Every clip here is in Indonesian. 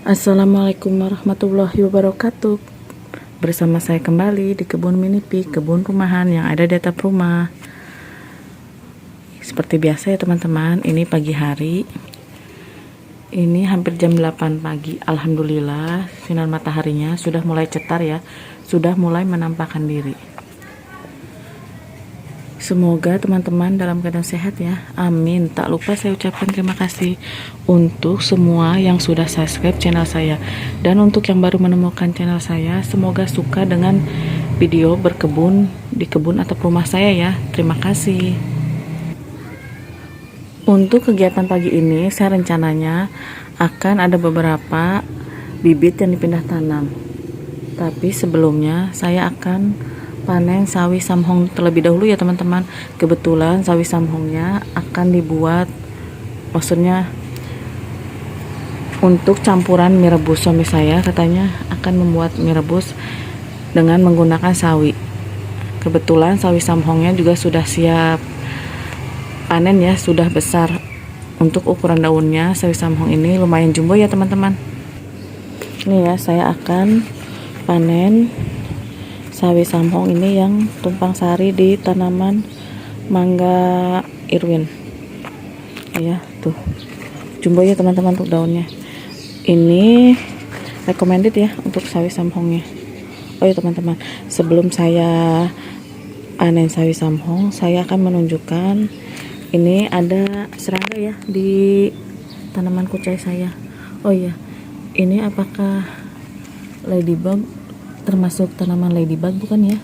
Assalamualaikum warahmatullahi wabarakatuh. Bersama saya kembali di kebun minipi, kebun rumahan yang ada di atap rumah. Seperti biasa ya teman-teman, ini pagi hari. Ini hampir jam 8 pagi. Alhamdulillah, sinar mataharinya sudah mulai cetar ya. Sudah mulai menampakkan diri. Semoga teman-teman dalam keadaan sehat ya. Amin. Tak lupa saya ucapkan terima kasih untuk semua yang sudah subscribe channel saya. Dan untuk yang baru menemukan channel saya, semoga suka dengan video berkebun di kebun atau rumah saya ya. Terima kasih. Untuk kegiatan pagi ini, saya rencananya akan ada beberapa bibit yang dipindah tanam. Tapi sebelumnya saya akan panen sawi samhong terlebih dahulu ya teman-teman. Kebetulan sawi samhongnya akan dibuat, maksudnya untuk campuran mie rebus. Suami saya katanya akan membuat mie rebus dengan menggunakan sawi. Kebetulan sawi samhongnya juga sudah siap panen ya, sudah besar. Untuk ukuran daunnya sawi samhong ini lumayan jumbo ya teman-teman. Ini ya, saya akan panen sawi samhong ini yang tumpang sari di tanaman mangga Irwin ya, tuh jumbo ya teman-teman untuk daunnya. Ini recommended ya untuk sawi samhongnya. Oh ya teman-teman, sebelum saya panen sawi samhong, saya akan menunjukkan ini ada serangga ya di tanaman kucai saya. Oh ya, ini apakah ladybug, termasuk tanaman ladybug bukan ya,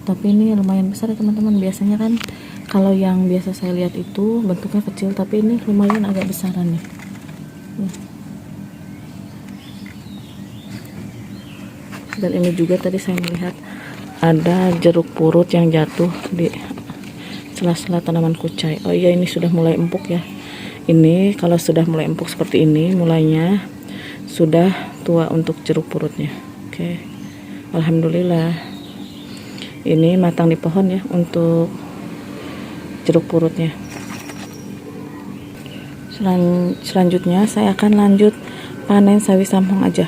tapi ini lumayan besar ya teman-teman. Biasanya kan kalau yang biasa saya lihat itu bentuknya kecil, tapi ini lumayan agak besaran nih. Dan ini juga tadi saya melihat ada jeruk purut yang jatuh di sela-sela tanaman kucai. Oh iya, ini sudah mulai empuk ya. Ini kalau sudah mulai empuk seperti ini, mulainya sudah tua untuk jeruk purutnya. Oke. Alhamdulillah, ini matang di pohon ya untuk jeruk purutnya. Selanjutnya saya akan lanjut panen sawi samhong aja.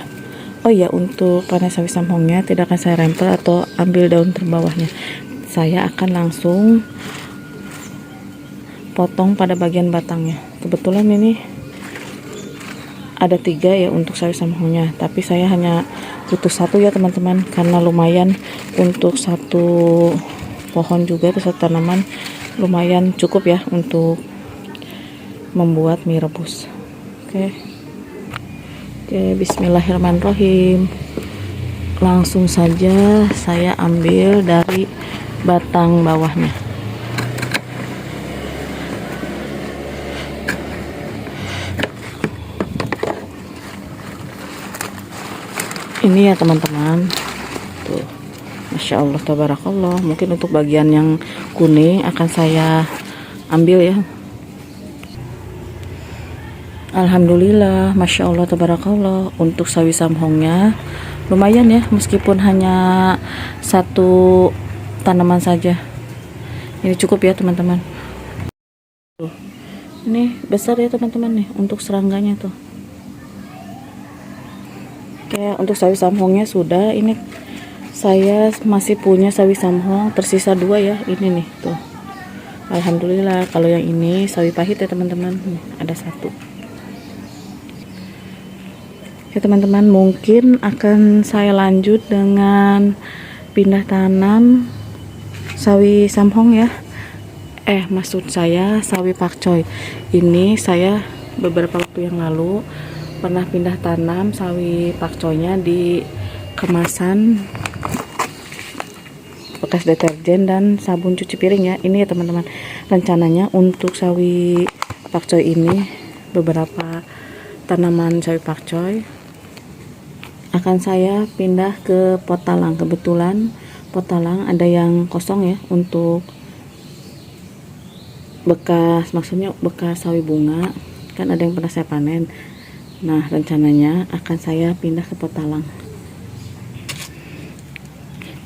Oh ya, untuk panen sawi samhongnya tidak akan saya rempel atau ambil daun terbawahnya. Saya akan langsung potong pada bagian batangnya. Kebetulan ini ada 3 ya untuk sawi samhongnya, tapi saya hanya butuh 1 ya teman-teman, karena lumayan untuk satu pohon juga, atau satu tanaman lumayan cukup ya untuk membuat mie rebus. Oke, bismillahirrahmanirrahim. Langsung saja saya ambil dari batang bawahnya. Ini ya teman-teman, tuh, Masya Allah tabarakallah. Mungkin untuk bagian yang kuning akan saya ambil ya. Alhamdulillah, Masya Allah tabarakallah. Untuk sawi samhongnya lumayan ya, meskipun hanya 1 tanaman saja. Ini cukup ya teman-teman. Ini besar ya teman-teman nih untuk serangganya tuh. Oke, untuk sawi samhongnya sudah. Ini saya masih punya sawi samhong tersisa 2 ya, ini nih tuh. Alhamdulillah. Kalau yang ini sawi pahit ya teman-teman, ada 1 ya teman-teman. Mungkin akan saya lanjut dengan pindah tanam sawi samhong ya, maksud saya sawi pakcoy. Ini saya beberapa waktu yang lalu pernah pindah tanam sawi pakcoynya di kemasan bekas deterjen dan sabun cuci piring ya. Ini ya teman-teman, rencananya untuk sawi pakcoy ini, beberapa tanaman sawi pakcoy akan saya pindah ke pot talang. Kebetulan pot talang ada yang kosong ya untuk bekas, maksudnya bekas sawi bunga, kan ada yang pernah saya panen. Nah, rencananya akan saya pindah ke pot talang.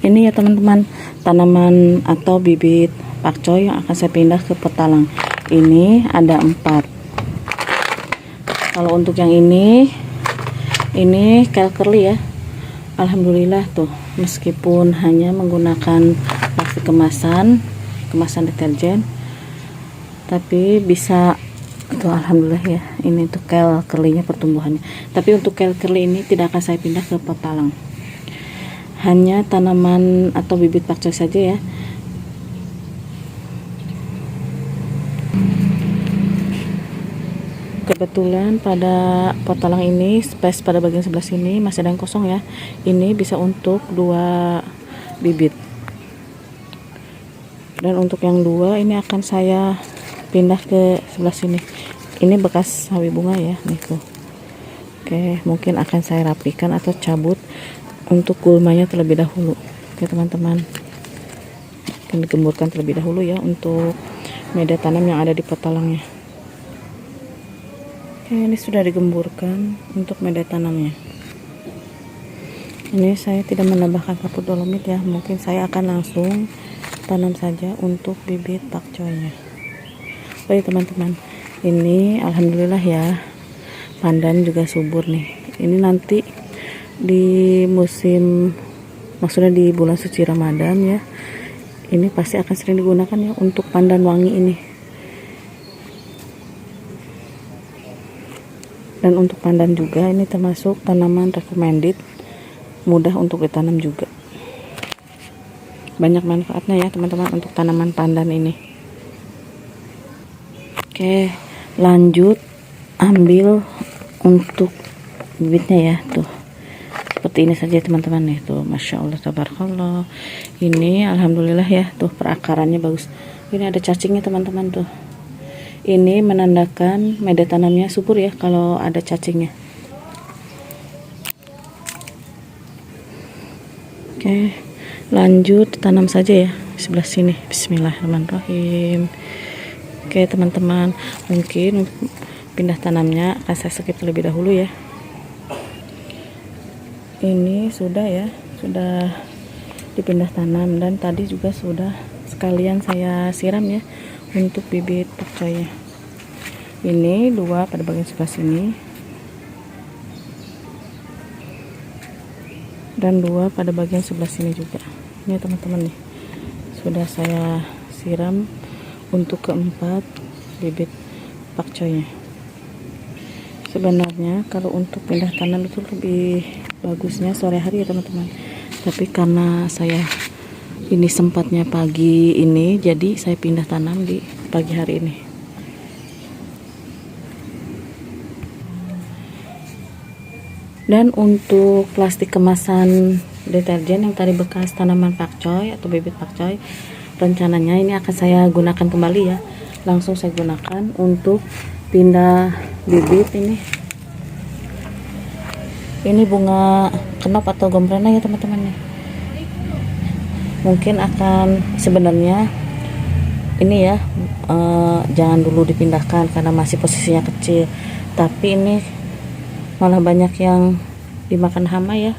Ini ya teman-teman, tanaman atau bibit pakcoy yang akan saya pindah ke pot talang. Ini ada 4. Kalau untuk yang ini Ini kel curly ya. Alhamdulillah tuh, meskipun hanya menggunakan plastik kemasan deterjen, tapi bisa tuh, alhamdulillah ya. Ini tuh kel curly-nya pertumbuhannya. Tapi untuk kel curly ini tidak akan saya pindah ke pot talang. Hanya tanaman atau bibit pakcoy saja ya. Kebetulan pada pot talang ini space pada bagian sebelah sini masih ada yang kosong ya. Ini bisa untuk 2 bibit. Dan untuk yang 2 ini akan saya pindah ke sebelah sini. Ini bekas sawi bunga ya, nih tuh. Oke, mungkin akan saya rapikan atau cabut untuk gulmanya terlebih dahulu. Oke teman-teman, akan digemburkan terlebih dahulu ya untuk media tanam yang ada di pot talangnya. Oke, ini sudah digemburkan untuk media tanamnya. Ini saya tidak menambahkan kapur dolomit ya, mungkin saya akan langsung tanam saja untuk bibit pakcoynya. Oh ya teman-teman, ini alhamdulillah ya, pandan juga subur nih. Ini nanti di musim, maksudnya di bulan suci Ramadan ya, ini pasti akan sering digunakan ya untuk pandan wangi ini. Dan untuk pandan juga ini termasuk tanaman recommended, mudah untuk ditanam juga. Banyak manfaatnya ya teman-teman untuk tanaman pandan ini. Oke, lanjut ambil untuk bibitnya ya, tuh seperti ini saja teman-teman nih, tuh masya Allah tabarakallah. Ini alhamdulillah ya, tuh perakarannya bagus. Ini ada cacingnya teman-teman tuh. Ini menandakan media tanamnya subur ya kalau ada cacingnya. Oke, lanjut tanam saja ya sebelah sini. Bismillahirrahmanirrahim. Oke teman-teman, mungkin pindah tanamnya akan saya skip terlebih dahulu ya. Ini sudah ya, sudah dipindah tanam, dan tadi juga sudah sekalian saya siram ya untuk bibit pakcoynya. Ini 2 pada bagian sebelah sini dan 2 pada bagian sebelah sini juga. Ini teman-teman nih, sudah saya siram untuk keempat bibit pakcoynya. Sebenarnya kalau untuk pindah tanam itu lebih bagusnya sore hari ya teman-teman, tapi karena saya ini sempatnya pagi ini, jadi saya pindah tanam di pagi hari ini. Dan untuk plastik kemasan deterjen yang tadi bekas tanaman pakcoy atau bibit pakcoy, rencananya ini akan saya gunakan kembali ya. Langsung saya gunakan untuk pindah bibit ini. Ini bunga kenop atau gombrena ya teman-teman nih. Mungkin akan sebenarnya ini ya, jangan dulu dipindahkan karena masih posisinya kecil, tapi ini malah banyak yang dimakan hama ya.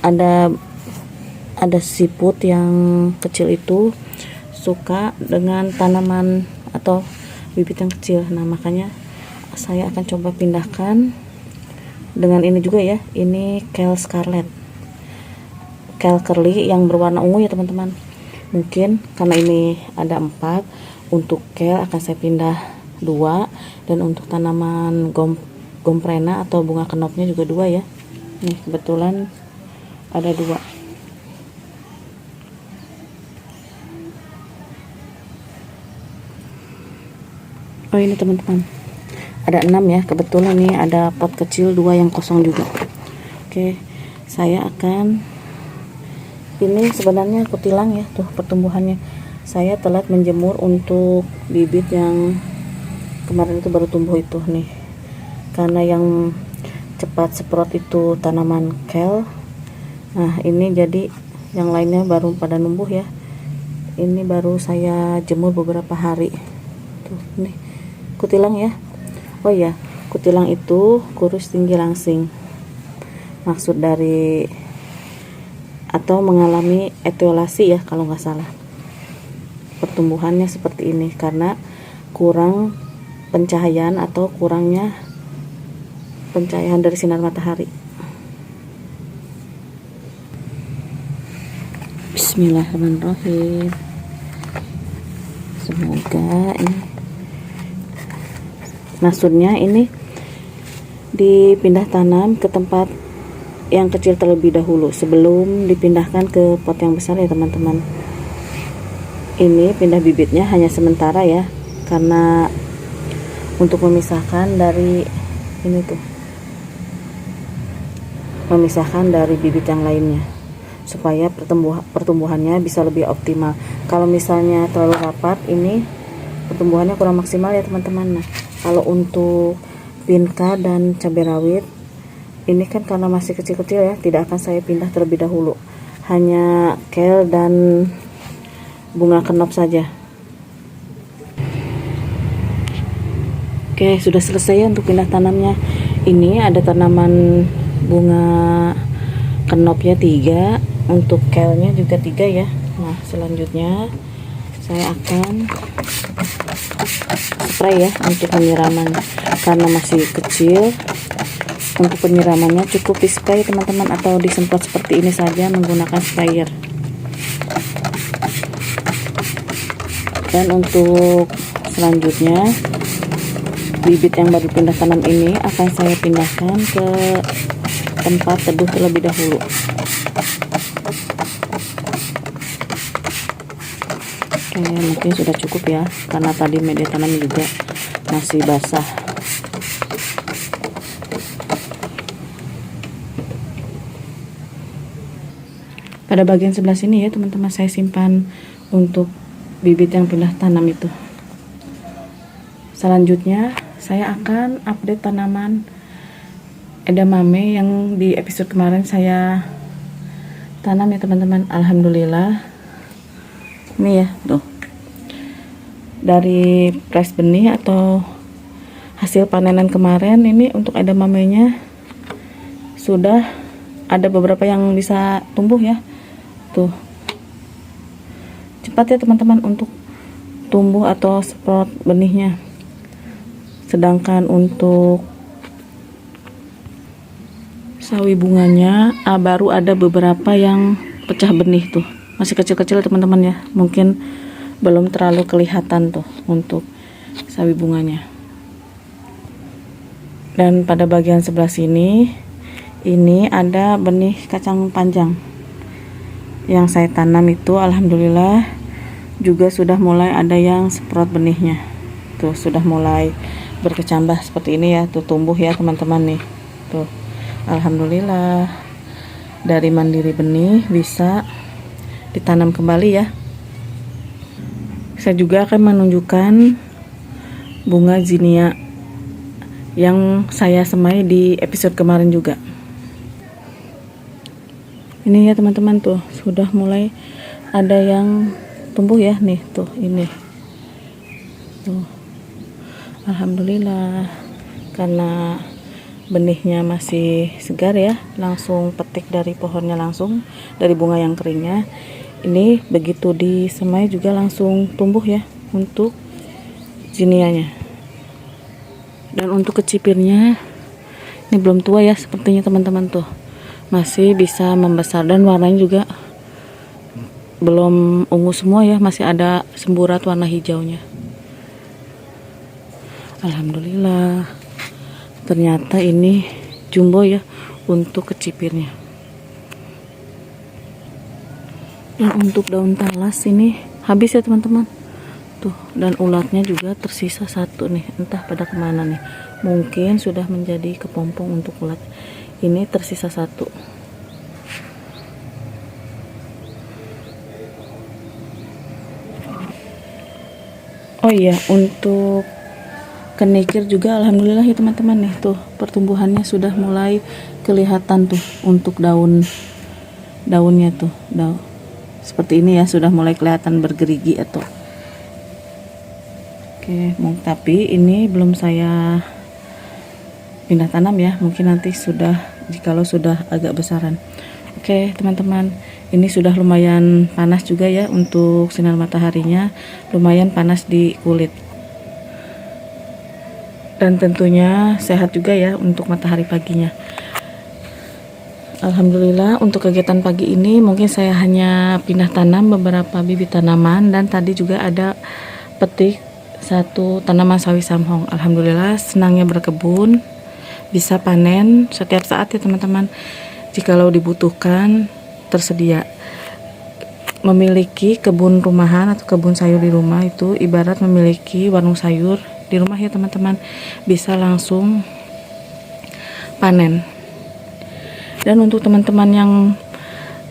Ada siput yang kecil itu suka dengan tanaman atau bibit yang kecil. Nah makanya saya akan coba pindahkan dengan ini juga ya. Ini kel scarlet, kel curly yang berwarna ungu ya teman-teman. Mungkin karena ini ada 4, untuk kel akan saya pindah 2, dan untuk tanaman gomprena atau bunga kenopnya juga 2 ya. Nih kebetulan ada 2. Oh ini teman-teman, ada 6 ya. Kebetulan nih ada pot kecil 2 yang kosong juga. Oke, saya akan, ini sebenarnya kutilang ya, tuh pertumbuhannya. Saya telat menjemur untuk bibit yang kemarin itu baru tumbuh itu nih, karena yang cepat semprot itu tanaman kel. Nah ini jadi yang lainnya baru pada numbuh ya. Ini baru saya jemur beberapa hari. Tuh nih kutilang ya. Oh ya, kutilang itu kurus tinggi langsing. Maksud dari atau mengalami etiolasi ya kalau nggak salah. Pertumbuhannya seperti ini karena kurang pencahayaan atau kurangnya pencahayaan dari sinar matahari. Bismillahirrahmanirrahim. Semoga ini maksudnya ini dipindah tanam ke tempat yang kecil terlebih dahulu sebelum dipindahkan ke pot yang besar ya teman-teman. Ini pindah bibitnya hanya sementara ya, karena untuk memisahkan dari ini tuh, memisahkan dari bibit yang lainnya supaya pertumbuhannya bisa lebih optimal. Kalau misalnya terlalu rapat, ini pertumbuhannya kurang maksimal ya teman-teman. Nah, kalau untuk pinka dan cabai rawit ini kan karena masih kecil-kecil ya, tidak akan saya pindah terlebih dahulu, hanya kale dan bunga kenop saja. Oke, sudah selesai ya untuk pindah tanamnya. Ini ada tanaman bunga kenopnya 3, untuk kale-nya juga 3 ya. Nah, selanjutnya saya akan spray ya untuk penyiraman, karena masih kecil. Untuk penyiramannya cukup di spray teman-teman, atau disemprot seperti ini saja menggunakan sprayer. Dan untuk selanjutnya, bibit yang baru pindah tanam ini akan saya pindahkan ke tempat teduh terlebih dahulu. Oke, mungkin sudah cukup ya, karena tadi media tanamnya juga masih basah. Pada bagian sebelah sini ya teman-teman, saya simpan untuk bibit yang pindah tanam itu. Selanjutnya saya akan update tanaman edamame yang di episode kemarin saya tanam ya teman-teman. Alhamdulillah, ini ya tuh, dari press benih atau hasil panenan kemarin, ini untuk edamamenya sudah ada beberapa yang bisa tumbuh ya tuh. Cepat ya teman-teman untuk tumbuh atau sprout benihnya. Sedangkan untuk sawi bunganya baru ada beberapa yang pecah benih tuh, masih kecil-kecil teman-teman ya, mungkin belum terlalu kelihatan tuh untuk sawi bunganya. Dan pada bagian sebelah sini ini ada benih kacang panjang yang saya tanam itu. Alhamdulillah juga sudah mulai ada yang sprout benihnya tuh, sudah mulai berkecambah seperti ini ya tuh, tumbuh ya teman-teman nih tuh. Alhamdulillah, dari mandiri benih bisa ditanam kembali ya. Saya juga akan menunjukkan bunga zinia yang saya semai di episode kemarin juga. Ini ya teman-teman tuh, sudah mulai ada yang tumbuh ya nih tuh, ini tuh. Alhamdulillah, karena benihnya masih segar ya, langsung petik dari pohonnya, langsung dari bunga yang keringnya. Ini begitu disemai juga langsung tumbuh ya untuk zinianya. Dan untuk kecipirnya ini belum tua ya sepertinya teman-teman tuh, masih bisa membesar, dan warnanya juga belum ungu semua ya, masih ada semburat warna hijaunya. Alhamdulillah, ternyata ini jumbo ya untuk kecipirnya. Dan untuk daun talas ini habis ya teman-teman tuh, dan ulatnya juga tersisa satu nih, entah pada kemana nih, mungkin sudah menjadi kepompong untuk ulat. Ini tersisa satu. Oh iya, untuk kenikir juga alhamdulillah ya teman-teman nih tuh, pertumbuhannya sudah mulai kelihatan tuh untuk daunnya tuh, seperti ini ya, sudah mulai kelihatan bergerigi atau tapi ini belum saya pindah tanam ya, mungkin nanti sudah, jikalau sudah agak besaran. Oke teman-teman, ini sudah lumayan panas juga ya, untuk sinar mataharinya lumayan panas di kulit. dan tentunya sehat juga ya untuk matahari paginya. Alhamdulillah untuk kegiatan pagi ini mungkin saya hanya pindah tanam beberapa bibit tanaman, dan tadi juga ada petik satu tanaman sawi samhong. Alhamdulillah senangnya berkebun, bisa panen setiap saat ya teman-teman. Jikalau dibutuhkan tersedia. Memiliki kebun rumahan atau kebun sayur di rumah itu ibarat memiliki warung sayur di rumah ya teman-teman, bisa langsung panen. Dan untuk teman-teman yang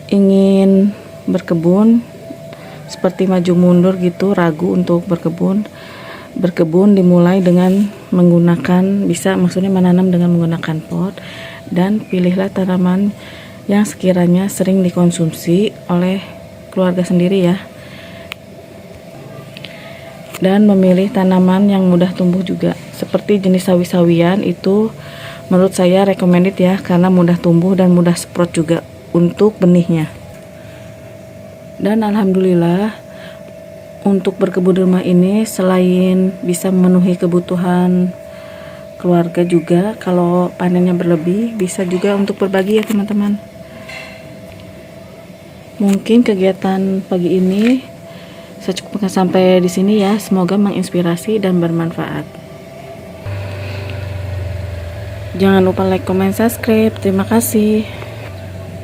ingin berkebun seperti maju mundur gitu, ragu untuk berkebun dimulai dengan menggunakan, bisa maksudnya menanam dengan menggunakan pot, dan pilihlah tanaman yang sekiranya sering dikonsumsi oleh keluarga sendiri ya, dan memilih tanaman yang mudah tumbuh juga seperti jenis sawi-sawian itu menurut saya recommended ya, karena mudah tumbuh dan mudah sprout juga untuk benihnya. Dan alhamdulillah untuk berkebun di rumah ini selain bisa memenuhi kebutuhan keluarga juga, kalau panennya berlebih bisa juga untuk berbagi ya teman-teman. Mungkin kegiatan pagi ini saya cukupkan sampai di sini ya. Semoga menginspirasi dan bermanfaat. Jangan lupa like, comment, subscribe. Terima kasih.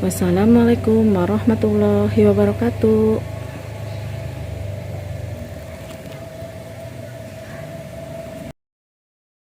Wassalamualaikum warahmatullahi wabarakatuh.